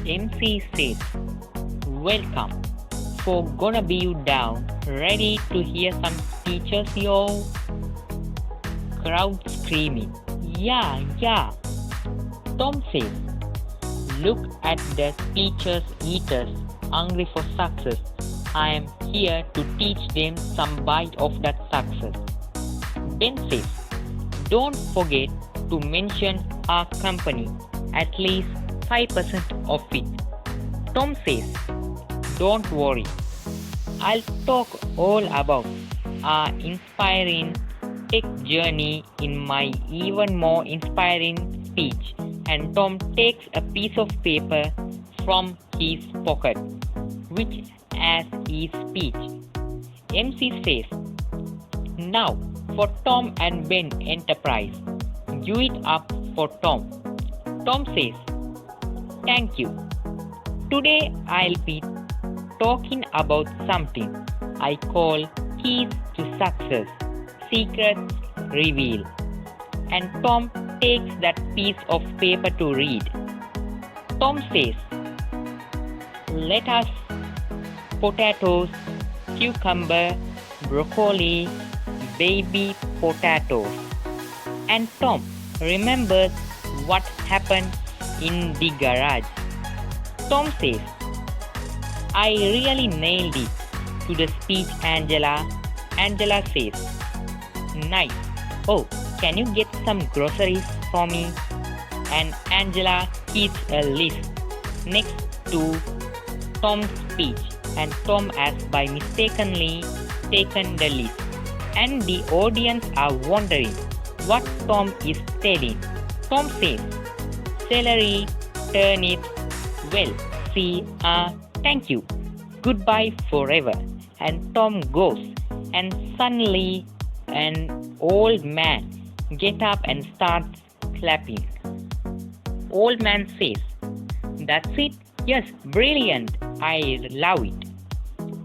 MC says, welcome. For gonna be you down. Ready to hear some speeches, yo? Crowd screaming. Yeah, yeah. Tom says, look at the speeches eaters hungry for success. I am here to teach them some bite of that success. Ben says, don't forget to mention our company, at least 5% of it. Tom says, don't worry, I'll talk all about our inspiring tech journey in my even more inspiring speech. And Tom takes a piece of paper from his pocket, which has his speech. MC says, now for Tom and Ben Enterprise. Give it up for Tom. Tom says, thank you. Today I'll be talking about something I call keys to success, secrets revealed. And Tom takes that piece of paper to read. Tom says, lettuce, potatoes, cucumber, broccoli, baby potatoes. And Tom remembers what happened in the garage. Tom says, I really nailed it to the speech, Angela. Angela says, nice. Oh, can you get some groceries for me? And Angela keeps a list next to Tom's speech, and Tom has by mistakenly taken the list. And the audience are wondering what Tom is telling. Tom says, celery, turnip, well, see, thank you, goodbye forever. And Tom goes, and suddenly an old man gets up and starts clapping. Old man says, that's it? Yes, brilliant, I love it.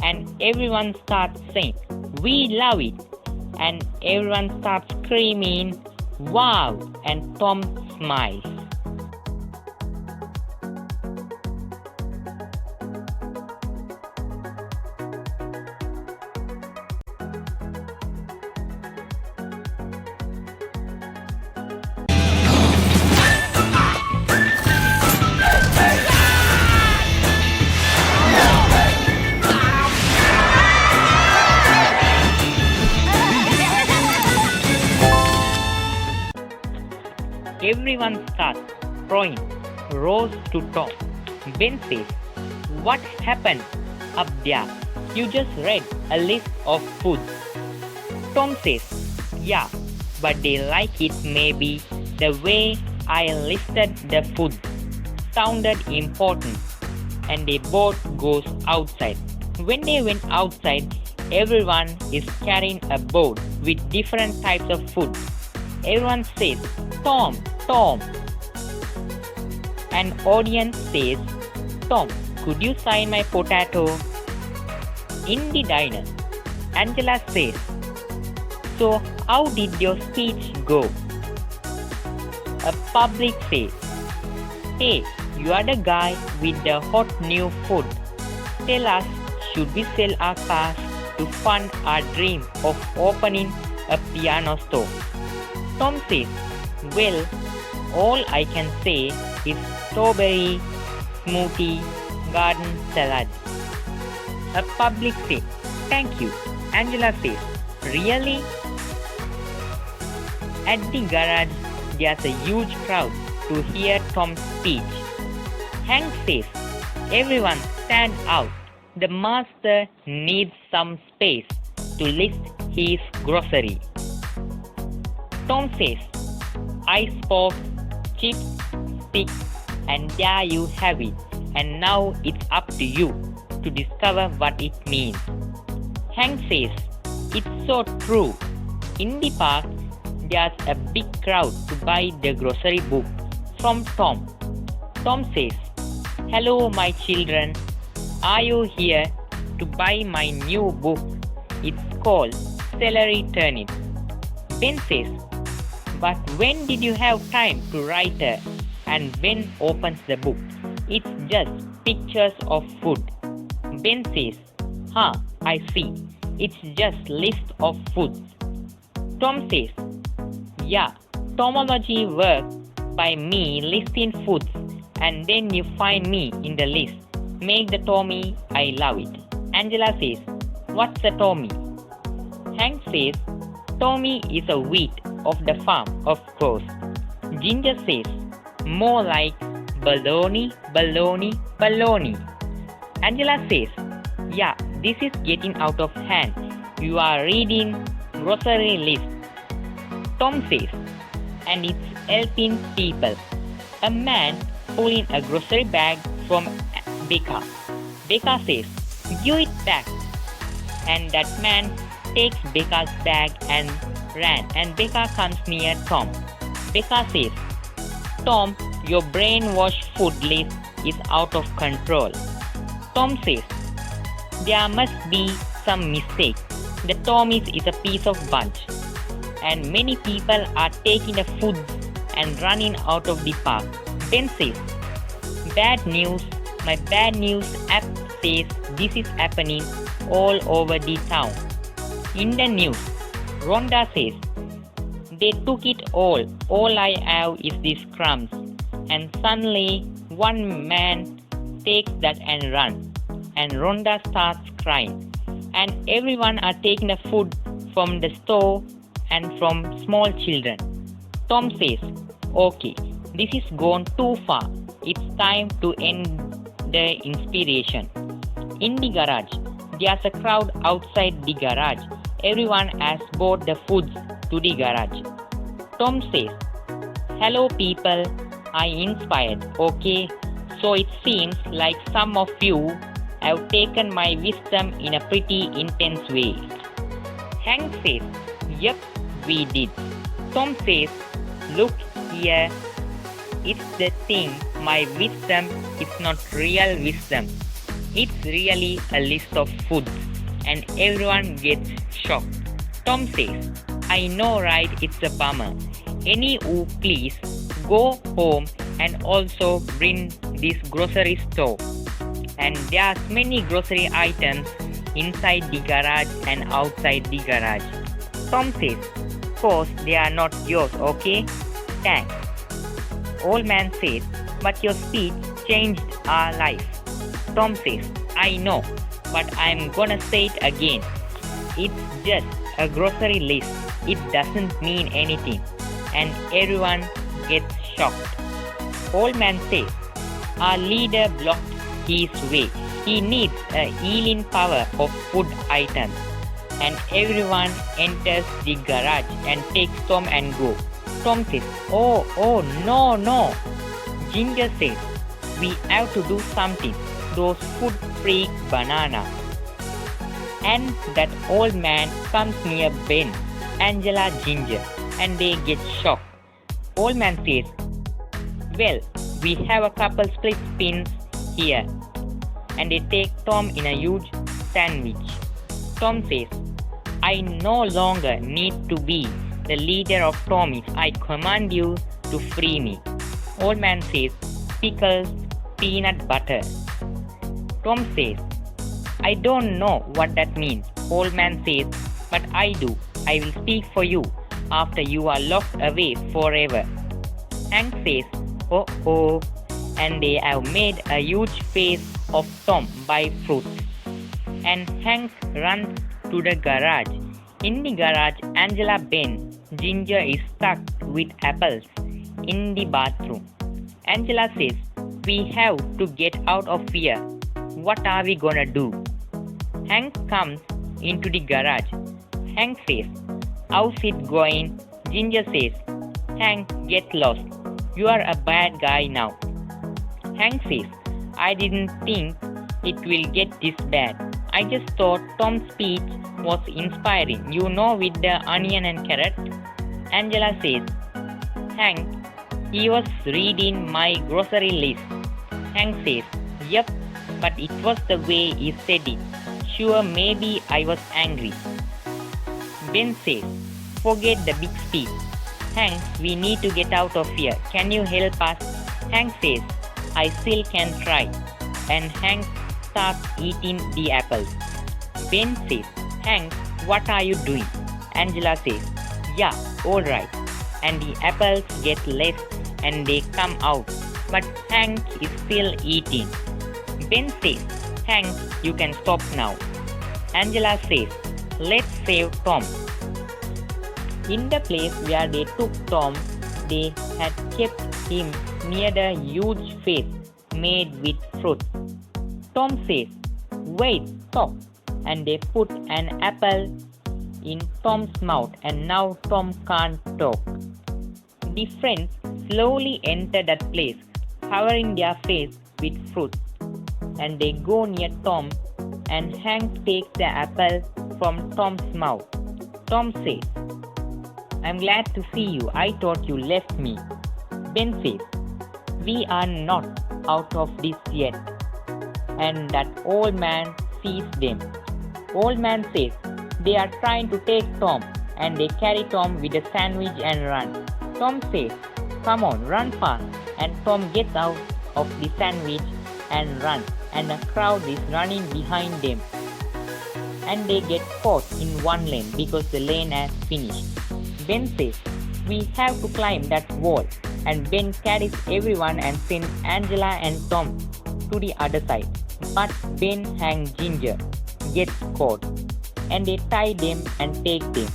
And everyone starts saying, we love it. And everyone starts screaming, wow, and Tom smiles. Everyone starts throwing rose to Tom. Ben says, what happened up there? You just read a list of foods. Tom says, yeah, but they like it maybe the way I listed the food sounded important. And they both goes outside. When they went outside, everyone is carrying a board with different types of food. Everyone says, Tom, Tom. An audience says, Tom, could you sign my potato? In the diner, Angela says, so how did your speech go? A public says, hey, you are the guy with the hot new food. Tell us, should we sell our cars to fund our dream of opening a piano store? Tom says, well, all I can say is strawberry, smoothie, garden salad. A public says, thank you. Angela says, really? At the garage, there's a huge crowd to hear Tom's speech. Hank says, everyone stand out. The master needs some space to list his grocery. Tom says, I spoke, chips, sticks, and there you have it. And now it's up to you to discover what it means. Hank says, it's so true. In the park, there's a big crowd to buy the grocery book from Tom. Tom says, hello my children, are you here to buy my new book? It's called Celery Turnip. Ben says, but when did you have time to write it? And Ben opens the book. It's just pictures of food. Ben says, I see. It's just list of foods. Tom says, yeah, tomology works by me listing foods and then you find me in the list. Make the Tommy, I love it. Angela says, what's a Tommy? Hank says, Tommy is a wheat of the farm, of course. Ginger says, more like baloney, baloney, baloney. Angela says, yeah, this is getting out of hand. You are reading grocery list. Tom says, and it's helping people. A man pulling a grocery bag from Becca. Becca says, give it back. And that man takes Becca's bag and ran, and Becca comes near Tom. Becca says, Tom, your brainwashed food list is out of control. Tom says, there must be some mistake. The Tommy's is a piece of bunch. And many people are taking the food and running out of the park. Ben says, bad news. My bad news app says this is happening all over the town. In the news, Rhonda says, they took it all. All I have is these crumbs. And suddenly, one man takes that and runs. And Rhonda starts crying. And everyone are taking the food from the store and from small children. Tom says, okay, this is gone too far. It's time to end the inspiration. In the garage, there's a crowd outside the garage. Everyone has bought the foods to the garage. Tom says, hello people, I inspired, okay? So it seems like some of you have taken my wisdom in a pretty intense way. Hank says, yep, we did. Tom says, look here, it's the thing, my wisdom is not real wisdom. It's really a list of foods and everyone gets shocked. Tom says, I know right, it's a bummer. Any who please go home and also bring this grocery store. And there's many grocery items inside the garage and outside the garage. Tom says, of course they are not yours, okay? Thanks. Old man says, but your speech changed our life. Tom says, I know, but I'm gonna say it again. It's just a grocery list. It doesn't mean anything. And everyone gets shocked. Old man says, our leader blocked his way. He needs a healing power of food items. And everyone enters the garage and takes Tom and go. Tom says, oh, no. Ginger says, we have to do something. Those food freak bananas. And that old man comes near Ben, Angela, Ginger, and they get shocked. Old man says, well, we have a couple split pins here. And they take Tom in a huge sandwich. Tom says, I no longer need to be the leader of Tommy's. I command you to free me. Old man says, pickles, peanut butter. Tom says, I don't know what that means. Old man says, but I do. I will speak for you after you are locked away forever. Hank says, oh, and they have made a huge face of Tom by fruits. And Hank runs to the garage. In the garage, Angela, Ben, Ginger is stuck with apples in the bathroom. Angela says, we have to get out of here. What are we gonna do? Hank comes into the garage. Hank says, how's it going? Ginger says, Hank, get lost. You are a bad guy now. Hank says, I didn't think it will get this bad. I just thought Tom's speech was inspiring, with the onion and carrot. Angela says, Hank, he was reading my grocery list. Hank says, yep, but it was the way he said it. Sure, maybe I was angry. Ben says, forget the big speech. Hank, we need to get out of here. Can you help us? Hank says, I still can try. And Hank starts eating the apples. Ben says, Hank, what are you doing? Angela says, yeah, alright. And the apples get less and they come out. But Hank is still eating. Ben says, Hank, you can stop now. Angela says, let's save Tom. In the place where they took Tom, they had kept him near the huge face made with fruit. Tom says, wait, stop. And they put an apple in Tom's mouth and now Tom can't talk. The friends slowly enter that place, covering their face with fruit. And they go near Tom and Hank takes the apple from Tom's mouth. Tom says, I'm glad to see you. I thought you left me. Ben says, we are not out of this yet. And that old man sees them. Old man says, they are trying to take Tom, and they carry Tom with a sandwich and run. Tom says, come on, run fast. And Tom gets out of the sandwich and runs, and a crowd is running behind them. And they get caught in one lane because the lane has finished. Ben says, we have to climb that wall. And Ben carries everyone and sends Angela and Tom to the other side. But Ben and Ginger gets caught, and they tie them and take them.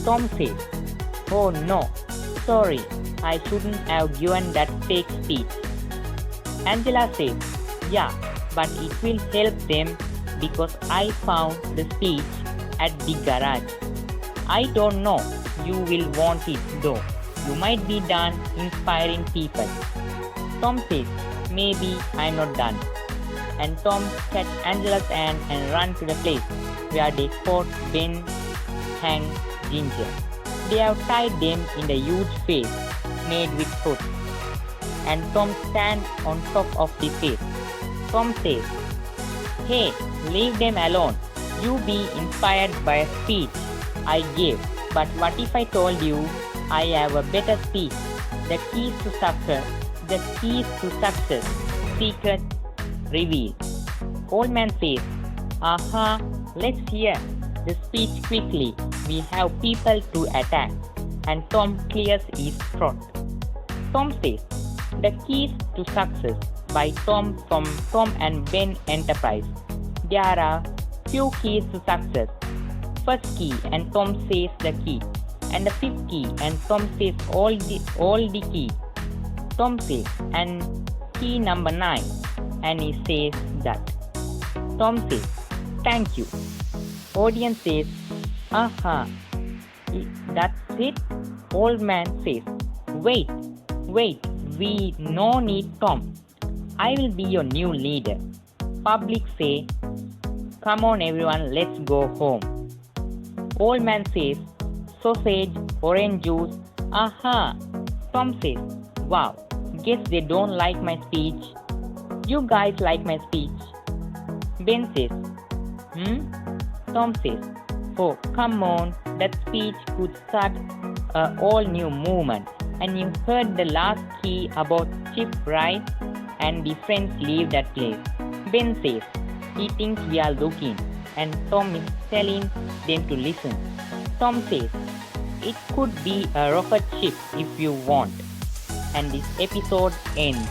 Tom says, oh no, sorry, I shouldn't have given that fake speech. Angela says, yeah, but it will help them because I found the speech at the garage. I don't know, you will want it though. You might be done inspiring people. Tom says, maybe I'm not done. And Tom catches Angela's hand and runs to the place where they caught Ben, Hank, Ginger. They have tied them in the huge face made with fruit. And Tom stands on top of the face. Tom says, hey, leave them alone. You be inspired by a speech I gave. But what if I told you I have a better speech? The keys to success, secret revealed. Old man says, aha, let's hear the speech quickly. We have people to attack. And Tom clears his throat. Tom says, the keys to success by Tom from Tom and Ben Enterprise. There are few keys to success. First key, and Tom says the key. And the fifth key, and Tom says all the key. Tom says, and key number 9, and he says that. Tom says, thank you. Audience says, aha, that's it. Old man says, wait, we no need Tom. I will be your new leader. Public say, come on everyone, let's go home. Old man says, sausage, orange juice, aha. Tom says, wow, guess they don't like my speech. You guys like my speech. Ben says, Tom says, oh, come on, that speech could start a all new movement. And you heard the last key about Chip, right? And the friends leave that place. Ben says, he thinks we are looking, and Tom is telling them to listen. Tom says, it could be a rocket ship if you want. And this episode ends.